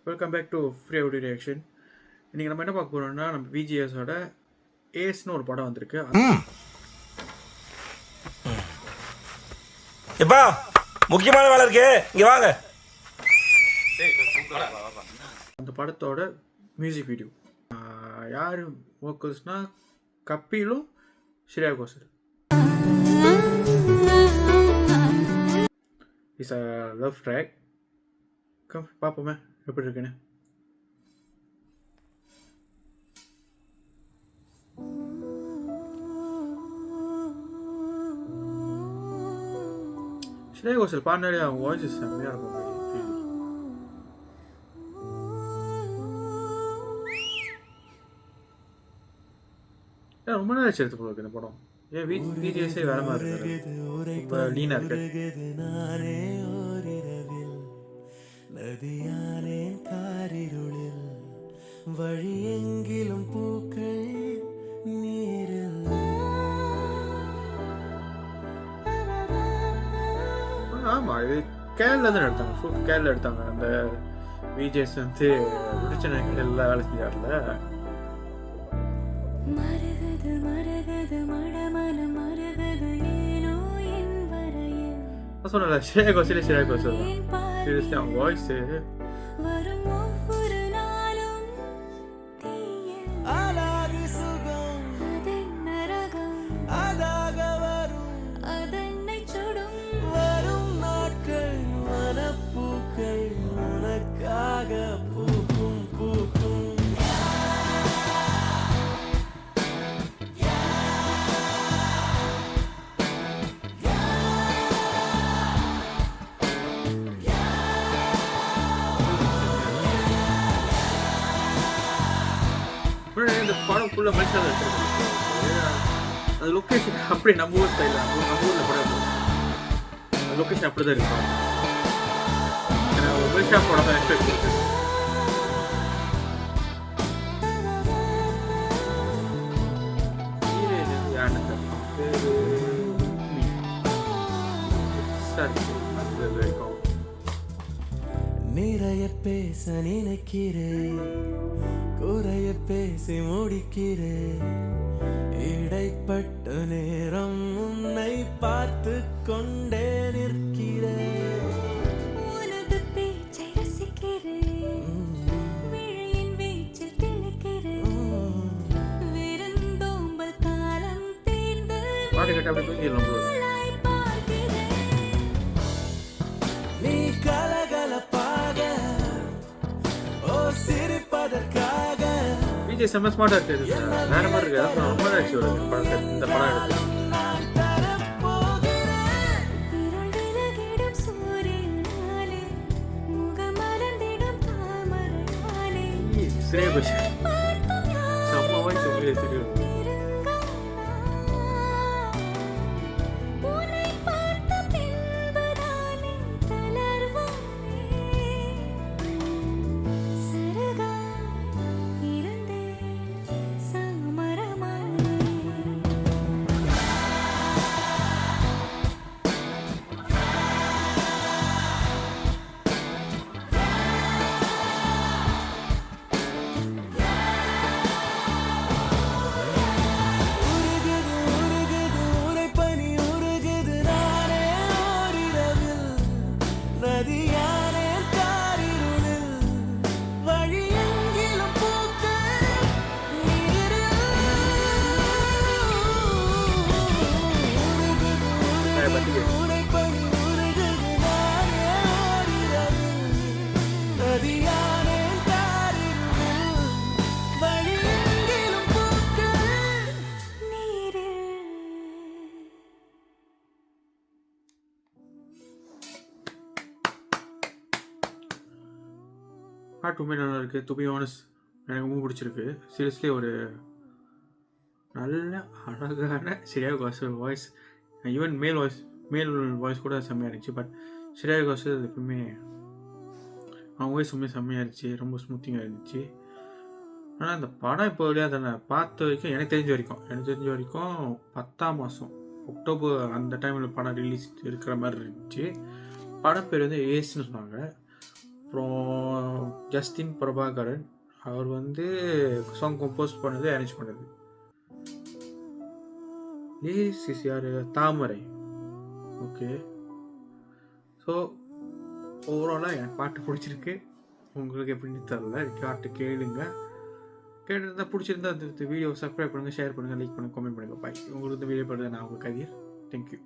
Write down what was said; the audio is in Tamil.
Welcome back to free audio reaction. இன்றைக்கி நம்ம என்ன பார்க்க போகிறோம்னா, நம்ம விஜிஎஸோட ஏஸ்னு ஒரு படம் வந்திருக்கு. எப்பா முக்கியமான வேலை இருக்கு, இங்கே வாங்க. அந்த படத்தோட மியூசிக் வீடியோ யார் வோக்கல்ஸ்னால் கபிலும் Shreya Ghoshal. It's a love track. பார்ப்போமே எப்படி இருக்குன்னு. ஸ்ரேயா கோஷல் பாடினாலே அவங்க வாய்ஸ் செம்மையாக இருக்கும். ரொம்ப நேரம் எடுத்து போல இருக்கு இந்த படம். ஏன் விஜிஎஸே வேற மாதிரி இருக்கு, ரொம்ப லீனா இருக்கு. நதியானேன் காரிருளில் வழியெங்கிலும் பூக்கள் நீரில். ஆமா, இது கேரளா தான் எடுத்தாங்க, ஷூட் கேரளா எடுத்தாங்க. அந்த விஜிஎஸ் வந்து பிடிச்ச நேரங்கள் எல்லாம் வேலை செஞ்சார்ல. சொன்னல ஸ்ரேயா கோஷல் தான். சீரியஸ்லி அவங்க வாய்ஸு இந்த படம் ஃபுல்லாக மனுஷனாக எடுத்துருக்காங்க. அந்த லொக்கேஷன் அப்படி நம்ம ஊர் ஸ்டைலில், நம்ம ஊரில் படம் அந்த லொக்கேஷன் அப்படி தான் இருக்கும். ஒரு மனுஷா படம் தான் எக்ஸ்பெக்ட் இருக்கு. நிறைய பேச நினைக்கிறேன், குறைய பேசி முடிக்கிறேன். இடைப்பட்ட நேரம் உன்னை பார்த்து கொண்டே நிற்கிறேன். உனது பேச்சை ரசிக்கிறேன், விழியின் வீச்சில் திணிக்கிறேன். விருந்தோம்பல் காலம் தீர்ந்து நீ கலகலப்பாக ஓ சிரிப்பதற்காக. விஜய் செம்ம ஸ்மார்ட்டாக இருக்குது, வேற மாதிரி இருக்குது. ரொம்ப ஆச்சு இந்த படம் எடுத்து. ஸ்ரேயா கோஷல் செம்ம வாய்ஸ் உங்களுக்கு தெரியும். பாட்டு ரொம்ப நல்லா இருக்குது. டு பி ஆனஸ்ட் எனக்கு ரொம்ப பிடிச்சிருக்கு. சீரியஸ்லி ஒரு நல்ல அழகான ஸ்ரேயா கோஷல் வாய்ஸ். ஈவன் மேல் வாய்ஸ் கூட செம்மையாக இருந்துச்சு. பட் ஸ்ரேயா கோஷல் எப்பவுமே அவங்க வாய்ஸ் ரொம்ப செம்மையாக இருந்துச்சு, ரொம்ப ஸ்மூத்திங்காக இருந்துச்சு. ஆனால் இந்த படம் இப்போ வெளியாக தானே பார்த்த வரைக்கும் எனக்கு தெரிஞ்ச வரைக்கும் 10ஆம் மாதம் அக்டோபர் அந்த டைமில் படம் ரிலீஸ் இருக்கிற மாதிரி இருந்துச்சு. படம் பேர் வந்து ஏஸ்ன்னு சொன்னாங்க. அப்புறம் ஜஸ்டின் பிரபாகரன் அவர் வந்து சாங் கம்போஸ் பண்ணது, அரேஞ்ச் பண்ணது. ஏஸ் யார்? தாமரை. ஓகே. ஸோ ஓவராலாக எனக்கு பாட்டு பிடிச்சிருக்கு. உங்களுக்கு எப்படின்னு தெரில, பாட்டு கேளுங்க. கேட்டிருந்தா பிடிச்சிருந்தா அந்த வீடியோ சப்ஸ்கிரைப் பண்ணுங்கள், ஷேர் பண்ணுங்கள், லைக் பண்ணுங்கள், கமெண்ட் பண்ணுங்கள். பாய். உங்களுக்கு இந்த வீடியோ பண்ணுறது நான் உங்கள் கதிர். தேங்க்யூ.